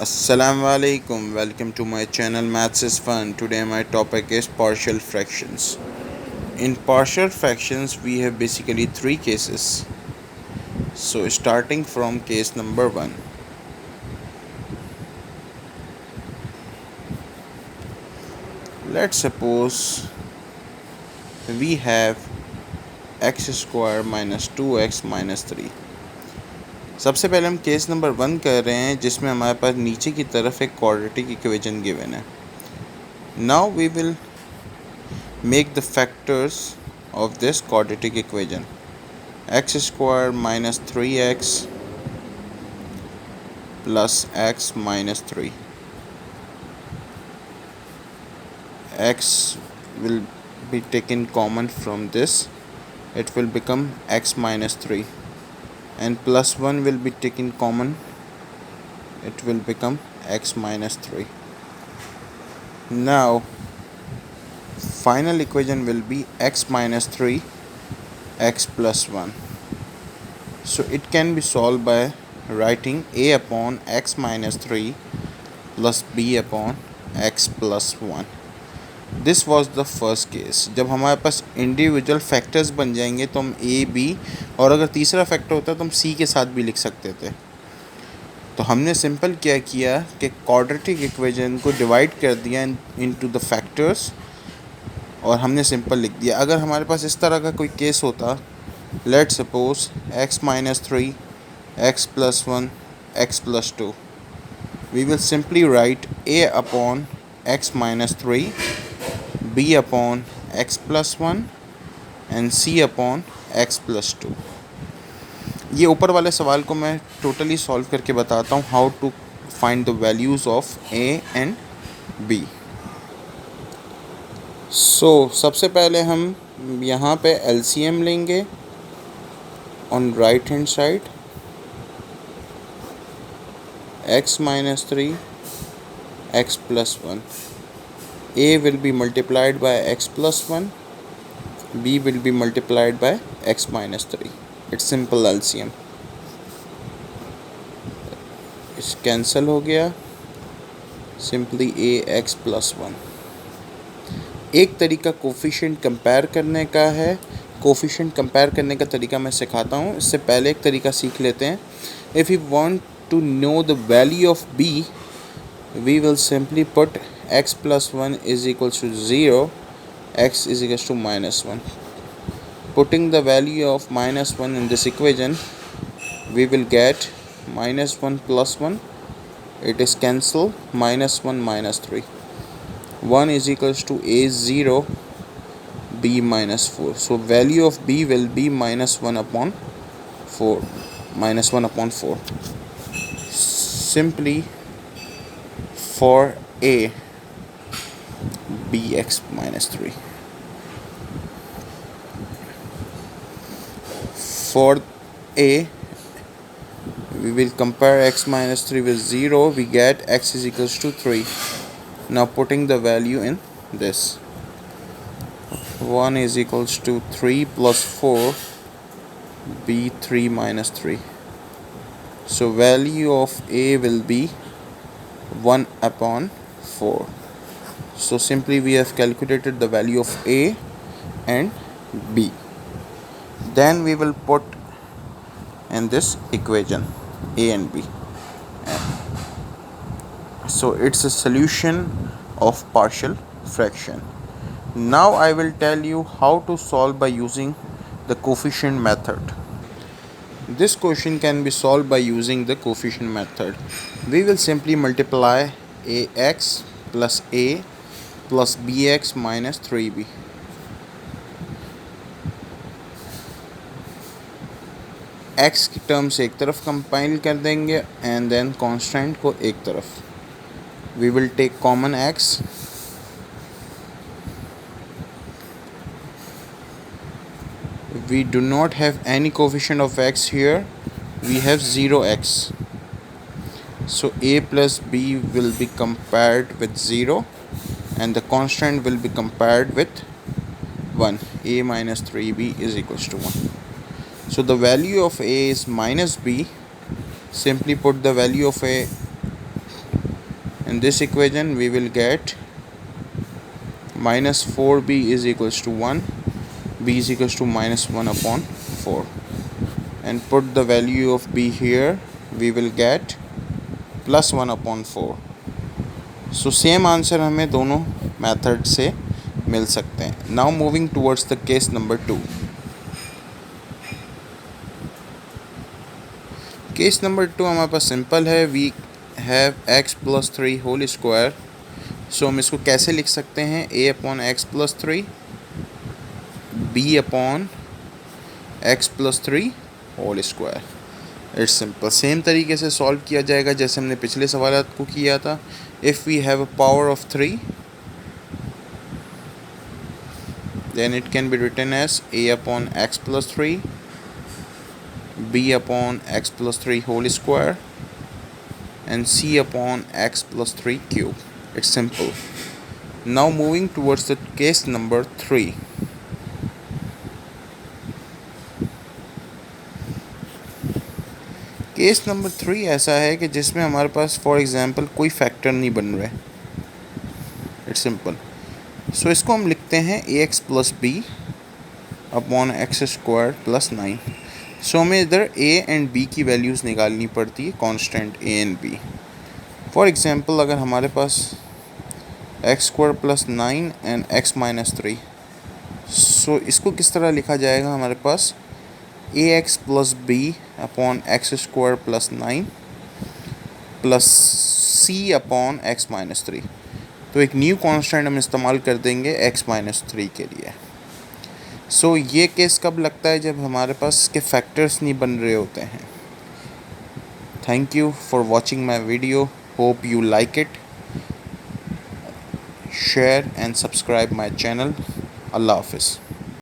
Assalamu alaikum. Welcome to my channel Maths is Fun. Today my topic is partial fractions. In partial fractions we have basically three cases. So starting from case number 1. Let's suppose we have x square minus 2x minus 3. सबसे पहले हम case number 1 कर रहे हैं जिसमें हमारे पास नीचे की तरफ एक क्वाड्रेटिक इक्वेशन गिवन है. Now we will make the factors of this quadratic equation. X square minus 3x plus x minus 3. X will be taken common from this. It will become x minus 3, and plus 1 will be taken common. It will become x minus 3. Now final equation will be x minus 3 x plus 1. So it can be solved by writing a upon x minus 3 plus b upon x plus 1. This was the first case. जब हमारे पास individual factors बन जाएंगे तो हम A B और अगर तीसरा factor होता तो हम सी के साथ भी लिख सकते थे. तो हमने सिंपल क्या किया कि क्वाड्रेटिक इक्वेशन को डिवाइड कर दिया इनटू द फैक्टर्स और हमने सिंपल लिख दिया. अगर हमारे पास इस तरह का कोई केस होता, let suppose x minus 3 x plus 1 x plus 2, we will simply write a upon x minus 3, b upon x plus 1 and c upon x plus 2. ये ऊपर वाले सवाल को मैं टोटली सॉल्व करके बताता हूँ how to find the values of a and b. So सबसे पहले हम यहाँ पे LCM लेंगे on right hand side. X minus 3 x plus 1, a will be multiplied by x plus 1, b will be multiplied by x minus 3. It's simple LCM. इस cancel हो गया. Simply a x plus 1. एक तरीका coefficient compare करने का है. Coefficient compare करने का तरीका मैं सिखाता हूँ. इससे पहले एक तरीका सीख लेते हैं. If you want to know the value of b, we will simply put x plus 1 is equals to 0, x is equals to minus 1. Putting the value of minus 1 in this equation, we will get minus 1 plus 1, it is cancel, minus 1 minus 3. 1 is equals to a 0, b minus 4. So value of b will be minus 1 upon 4, minus 1 upon 4. Simply for a, bx minus 3. For a, we will compare x minus 3 with 0. We get x is equals to 3. Now putting the value in this. 1 is equals to 3 plus 4, b 3 minus 3. So value of a will be 1 upon 4. So simply we have calculated the value of a and b. Then we will put in this equation a and b. So it's a solution of partial fraction. Now I will tell you how to solve by using the coefficient method. This question can be solved by using the coefficient method. We will simply multiply ax plus a plus bx minus 3b. x की terms एक तरफ compile कर देंगे and then constant को एक तरफ. We will take common x. We do not have any coefficient of x here. We have 0x. So a plus b will be compared with 0 and the constant will be compared with 1. A minus 3b is equals to 1. So the value of a is minus b. Simply put the value of a in this equation we will get minus 4b is equals to 1, b is equals to minus 1 upon 4, and put the value of b here, we will get plus 1 upon 4. So same answer हमें दोनों method से मिल सकते हैं. Now moving towards the case number 2. Case number 2 हमारे पास simple है. We have x plus 3 whole square. So हम इसको कैसे लिख सकते हैं? a upon X plus 3 b upon X plus 3 whole square. It's simple. Same तरीके से सॉल्व किया जाएगा जैसे हमने पिछले सवाल को किया था. If we have a power of 3 then it can be written as a upon x plus 3 b upon x plus 3 whole square and c upon x plus 3 cube. It's simple. Now moving towards the case number 3. Case number 3 ऐसा है कि जिसमें हमारे पास for example कोई factor नहीं बन रहा है. It's simple. सो इसको हम लिखते हैं A X plus B upon X square plus 9. So हमें इधर ए एंड बी की वैल्यूज़ निकालनी पड़ती है, constant A and B. For example अगर हमारे पास X square plus 9 and X minus 3, so इसको किस तरह लिखा जाएगा? हमारे पास A X plus B upon X square plus 9 plus C upon X minus 3. तो एक न्यू कांस्टेंट हम इस्तेमाल कर देंगे एक्स माइनस 3 के लिए. सो ये केस कब लगता है? जब हमारे पास इसके फैक्टर्स नहीं बन रहे होते हैं. Thank you for watching my video. Hope you like it. Share and subscribe my channel. अल्लाह हाफिज़.